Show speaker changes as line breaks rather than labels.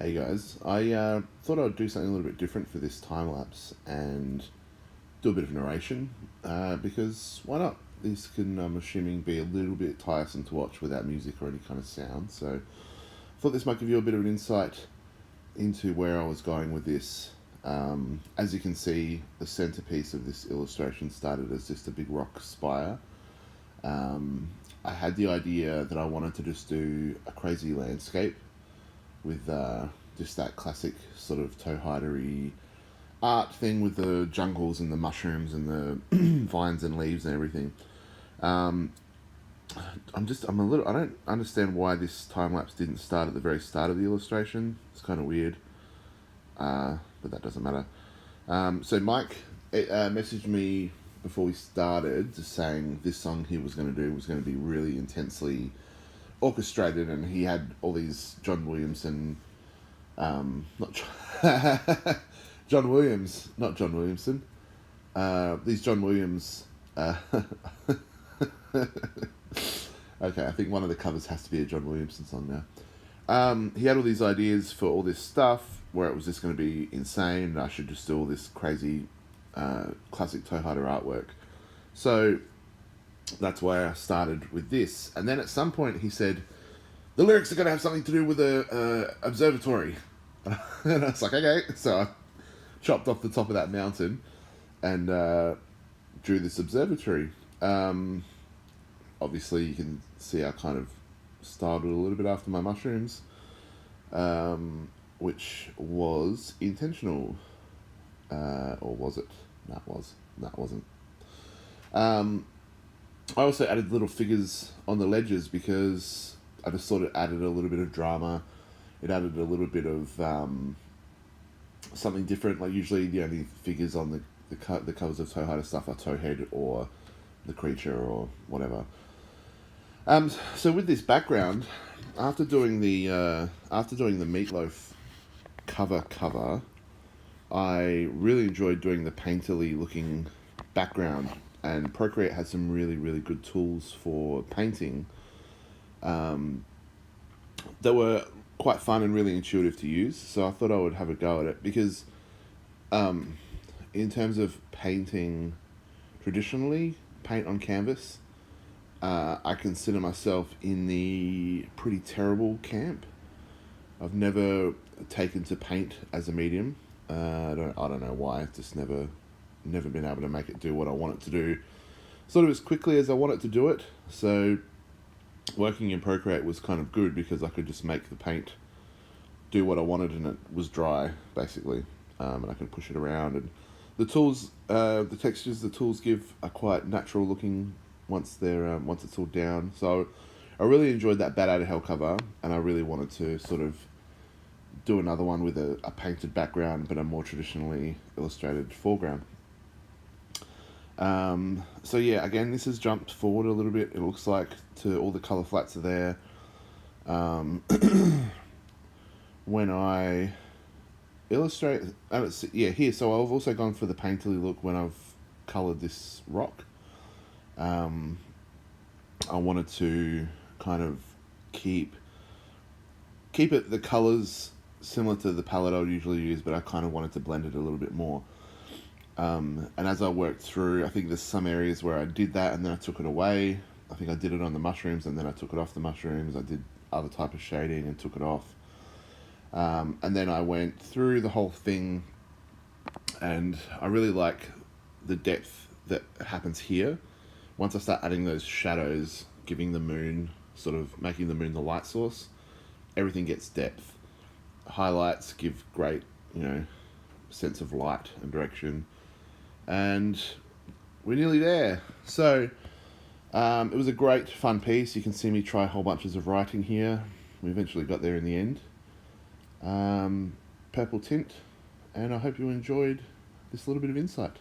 Hey guys, I thought I'd do something a little bit different for this time lapse and do a bit of narration because why not? This can, I'm assuming, be a little bit tiresome to watch without music or any kind of sound. So I thought this might give you a bit of an insight into where I was going with this. As you can see, the centerpiece of this illustration started as just a big rock spire. I had the idea that I wanted to just do a crazy landscape with just that classic sort of toe-hidery art thing with the jungles and the mushrooms and the vines and leaves and everything. Um, I'm a little, I don't understand why this time lapse didn't start at the very start of the illustration. It's kind of weird, but that doesn't matter. So Mike messaged me before we started, just saying this song he was going to do was going to be really intensely orchestrated, and he had all these John Williamson, not John Williams, not John Williamson. These John Williams. Okay, I think one of the covers has to be a John Williamson song now. He had all these ideas for all this stuff where it was just going to be insane, and I should just do all this crazy classic toe hider artwork. So that's why I started with this. And then at some point he said, the lyrics are going to have something to do with a observatory. And I was like, okay. So I chopped off the top of that mountain and drew this observatory. Obviously you can see I kind of styled it a little bit after my mushrooms, which was intentional. Or was it? That wasn't. I also added little figures on the ledges because I just thought it added a little bit of drama. It added a little bit of something different. Like usually the only figures on the covers of toe hider stuff are Towhead or the creature or whatever. So with this background, after doing the Meatloaf cover, I really enjoyed doing the painterly looking background, and Procreate has some really, really good tools for painting that were quite fun and really intuitive to use. So I thought I would have a go at it because in terms of painting traditionally, paint on canvas, I consider myself in the pretty terrible camp. I've never taken to paint as a medium. I don't know why. I've just never been able to make it do what I want it to do, sort of as quickly as I want it to do it. So working in Procreate was kind of good because I could just make the paint do what I wanted, and it was dry basically, and I can push it around. And the tools, the textures the tools give are quite natural looking once it's all down. So I really enjoyed that Bat Out of Hell cover, and I really wanted to sort of do another one with a painted background but a more traditionally illustrated foreground. So yeah, again, this has jumped forward a little bit, it looks like, to all the color flats are there. When I illustrate, here, so I've also gone for the painterly look when I've colored this rock. I wanted to kind of keep it, the colors similar to the palette I would usually use, but I kind of wanted to blend it a little bit more. And as I worked through, I think there's some areas where I did that and then I took it away. I think I did it on the mushrooms and then I took it off the mushrooms. I did other type of shading and took it off. And then I went through the whole thing, and I really like the depth that happens here. Once I start adding those shadows, giving the moon, sort of making the moon the light source, everything gets depth. Highlights give great, sense of light and direction. And we're nearly there. So it was a great fun piece. You can see me try whole bunches of writing here. We eventually got there in the end. Purple tint, and I hope you enjoyed this little bit of insight.